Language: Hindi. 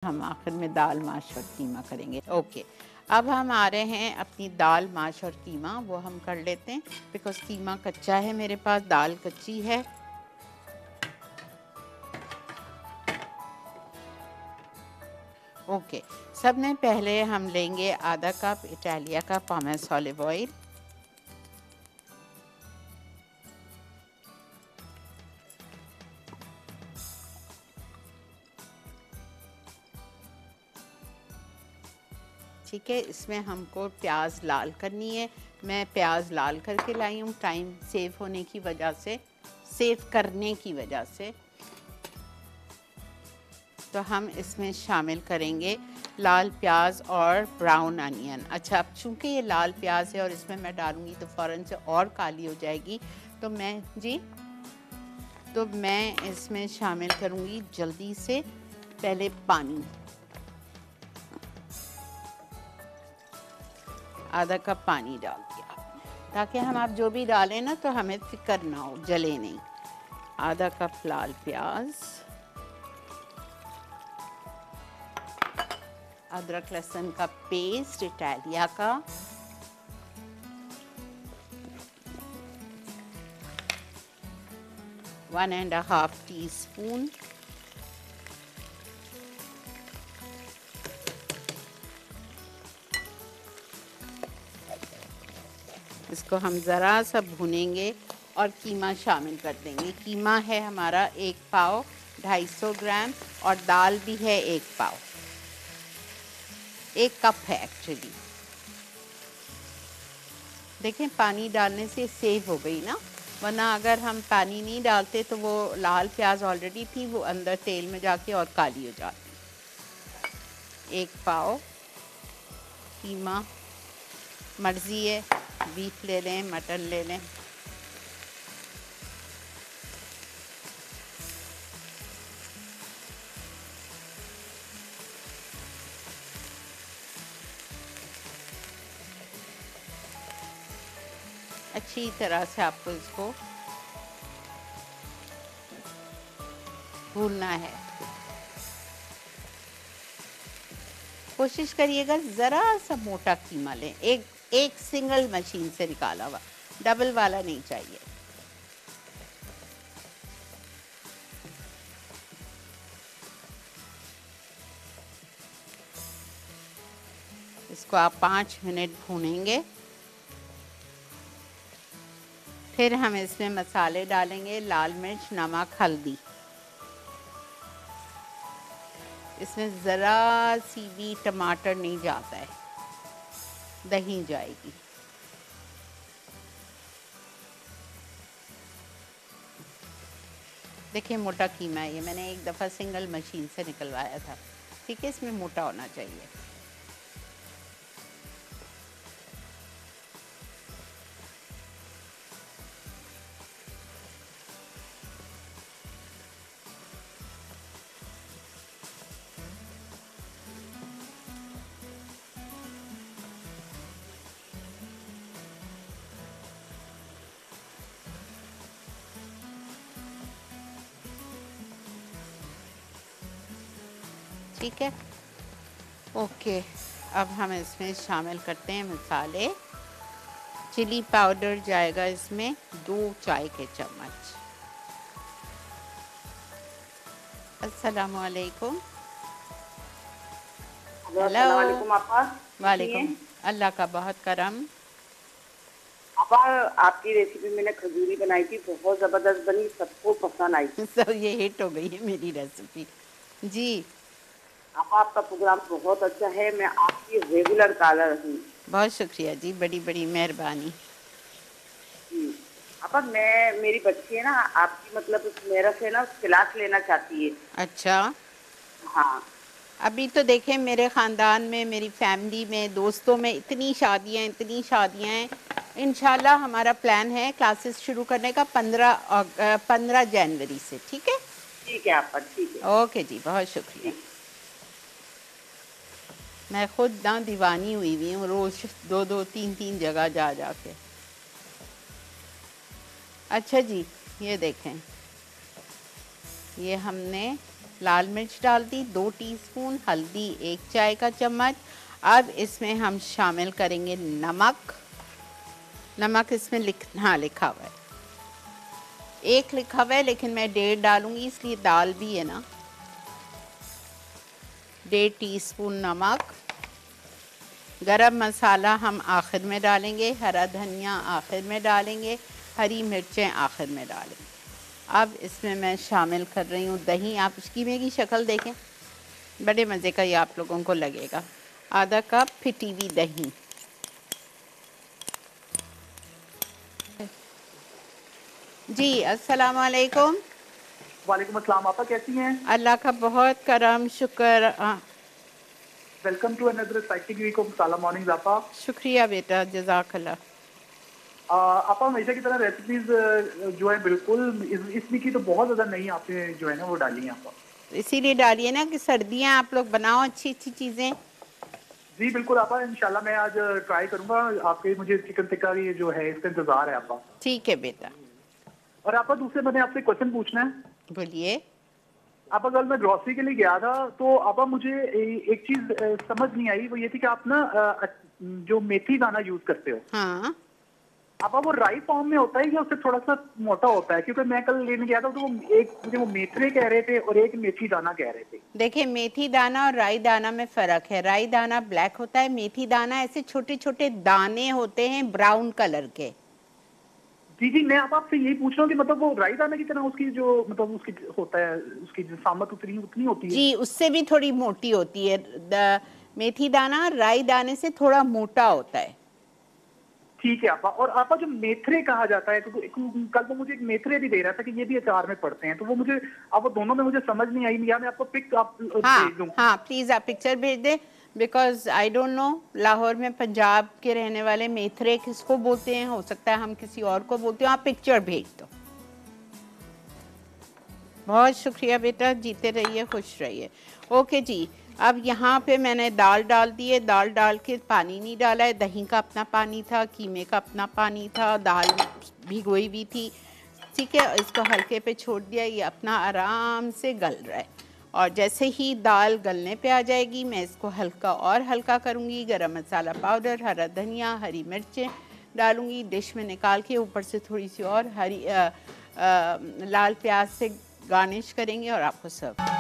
हम आखिर में दाल माश और कीमा करेंगे। ओके, अब हम आ रहे हैं अपनी दाल माश और कीमा, वो हम कर लेते हैं बिकॉज कीमा कच्चा है मेरे पास, दाल कच्ची है। ओके, सबने पहले हम लेंगे आधा कप इटालिया का पामेस ऑलिव ऑयल। ठीक है, इसमें हमको प्याज लाल करनी है। मैं प्याज लाल करके लाई हूँ टाइम सेव होने की वजह से, सेव करने की वजह से। तो हम इसमें शामिल करेंगे लाल प्याज और ब्राउन अनियन। अच्छा, अब चूँकि ये लाल प्याज है और इसमें मैं डालूँगी तो फ़ौरन से और काली हो जाएगी, तो मैं इसमें शामिल करूँगी जल्दी से पहले पानी, आधा कप पानी डाल दिया, ताकि हम आप जो भी डालें ना तो हमें फिक्र ना हो, जले नहीं। आधा कप लाल प्याज, अदरक लहसुन का पेस्ट इटालिया का, one and half tea spoon इसको हम ज़रा सा भूनेंगे और कीमा शामिल कर देंगे। कीमा है हमारा 1 पाव 250 ग्राम और दाल भी है 1 पाव, 1 कप है एक्चुअली। देखें पानी डालने से सेव हो गई ना, वरना अगर हम पानी नहीं डालते तो वो लाल प्याज ऑलरेडी थी, वो अंदर तेल में जाके और काली हो जाती। 1 पाव कीमा, मर्ज़ी है, बीफ ले लें, मटन ले लें। अच्छी तरह से आपको इसको भूनना है। कोशिश करिएगा ज़रा सा मोटा कीमा लें, एक सिंगल मशीन से निकाला हुआ, डबल वाला नहीं चाहिए। इसको आप 5 मिनट भूनेंगे। फिर हम इसमें मसाले डालेंगे, लाल मिर्च, नमक, हल्दी। इसमें ज़रा सी भी टमाटर नहीं जाता है, दही जाएगी। देखिए मोटा कीमा है ये, मैंने एक दफ़ा सिंगल मशीन से निकलवाया था। ठीक है, इसमें मोटा होना चाहिए। ठीक है, ओके। अब हम इसमें शामिल करते हैं मसाले। चिली पाउडर जाएगा इसमें 2 चाय के चम्मच। अस्सलामुअलैकुम। हेलो। अस्सलामुअलैकुम आपा। वालेकुम, अल्लाह का बहुत करम। आपा आपकी रेसिपी मैंने खजूरी बनाई थी, बहुत ज़बरदस्त बनी, सबको पसंद आई। सब ये हिट हो गई है मेरी रेसिपी जी। आपा आपका प्रोग्राम बहुत अच्छा है, मैं आपकी रेगुलर कॉलर हूँ। बहुत शुक्रिया जी, बड़ी बड़ी मेहरबानी। जी आपा, मेरी बच्ची है ना आपकी, मतलब मेरा से ना क्लास लेना चाहती है। अच्छा, हाँ। अभी तो देखें मेरे ख़ानदान में, मेरी फैमिली में, दोस्तों में इतनी शादियाँ हैं। इंशाल्लाह हमारा प्लान है क्लासेस शुरू करने का 15 जनवरी से। ठीक है, ठीक है आपा, ठीक है। ओके जी, बहुत शुक्रिया। ठीक। मैं खुद ना दीवानी हुई हूँ, रोज़ 2-2 3-3 जगह जा जा के। अच्छा जी, ये देखें, ये हमने लाल मिर्च डाल दी 2 टीस्पून, हल्दी 1 चाय का चम्मच। अब इसमें हम शामिल करेंगे नमक। नमक इसमें लिखा हुआ है, 1 लिखा हुआ है लेकिन मैं 1.5 डालूंगी, इसलिए दाल भी है ना। 1.5 टीस्पून नमक। गरम मसाला हम आखिर में डालेंगे, हरा धनिया आखिर में डालेंगे, हरी मिर्चें आखिर में डालेंगे। अब इसमें मैं शामिल कर रही हूँ दही। आप इसकी मेरी शक्ल देखें, बड़े मज़े का ये आप लोगों को लगेगा। आधा कप फिटी हुई दही। जी अस्सलाम वालेकुम। वालेकुम अस्सलाम। आपा कैसी हैं? अल्लाह का बहुत करम शुक्र। Welcome to another exciting week of Masala mornings आपा। शुक्रिया बेटा, जज़ाकल्लाह। आपा हमेशा की तरह रेसिपीज जो है बिल्कुल इस वीक की तो बहुत ज़्यादा नई आपने जो है ना वो डाली हैं आपा। इसीलिए डालिए ना कि सर्दियाँ आप लोग बनाओ अच्छी अच्छी चीज़ें। जी बिल्कुल आपा, इंशाल्लाह मैं आज ट्राई करूंगा। आपके मुझे चिकन टिक्का ये जो है इसका इंतजार है आपा। ठीक है बेटा। और आपा दूसरे मैंने आपसे क्वेश्चन पूछना है। बोलिए। आपा कल मैं ग्रोसरी के लिए गया था तो आपा मुझे एक चीज समझ नहीं आई, वो ये थी कि आप ना जो मेथी दाना यूज करते हो, हाँ, अब वो राई फॉर्म में होता है या उससे थोड़ा सा मोटा होता है? क्योंकि मैं कल लेने गया था तो वो एक मुझे वो मेथरे कह रहे थे और एक मेथी दाना कह रहे थे। देखिए मेथी दाना और राई दाना में फ़र्क है। राई दाना ब्लैक होता है, मेथी दाना ऐसे छोटे छोटे दाने होते हैं ब्राउन कलर के। जी जी, मैं अब आपसे यही पूछ रहा हूँ कि मतलब वो राई दाना की तरह उसकी जो मतलब उसकी होता है, उसकी जो सामत उतनी उतनी होती है? जी उससे भी थोड़ी मोटी होती है। मेथी दाना राई दाने से थोड़ा मोटा होता है। ठीक है आपा। और आपा जो मेथरे कहा जाता है, तो कल वो मुझे एक मेथरे भी दे रहा था कि ये भी अचार में पड़ते हैं, तो वो मुझे अब वो दोनों में मुझे समझ नहीं आई। या मैं आपको पिक आप भेज दूँ? हाँ प्लीज़ आप पिक्चर भेज दें, because I don't know Lahore में पंजाब के रहने वाले मेथरे किसको बोलते हैं, हो सकता है हम किसी और को बोलते हो। आप पिक्चर भेज दो। बहुत शुक्रिया बेटा, जीते रहिए, खुश रहिए। ओके जी, अब यहाँ पे मैंने दाल डाल दी है। दाल डाल के पानी नहीं डाला है, दही का अपना पानी था, कीमे का अपना पानी था, दाल भिगोई हुई थी। ठीक है, इसको हल्के पे छोड़ दिया, ये अपना आराम से गल रहा है। और जैसे ही दाल गलने पे आ जाएगी मैं इसको हल्का और हल्का करूँगी। गरम मसाला पाउडर, हरा धनिया, हरी मिर्चें डालूँगी। डिश में निकाल के ऊपर से थोड़ी सी और लाल प्याज से गार्निश करेंगे और आपको सर्व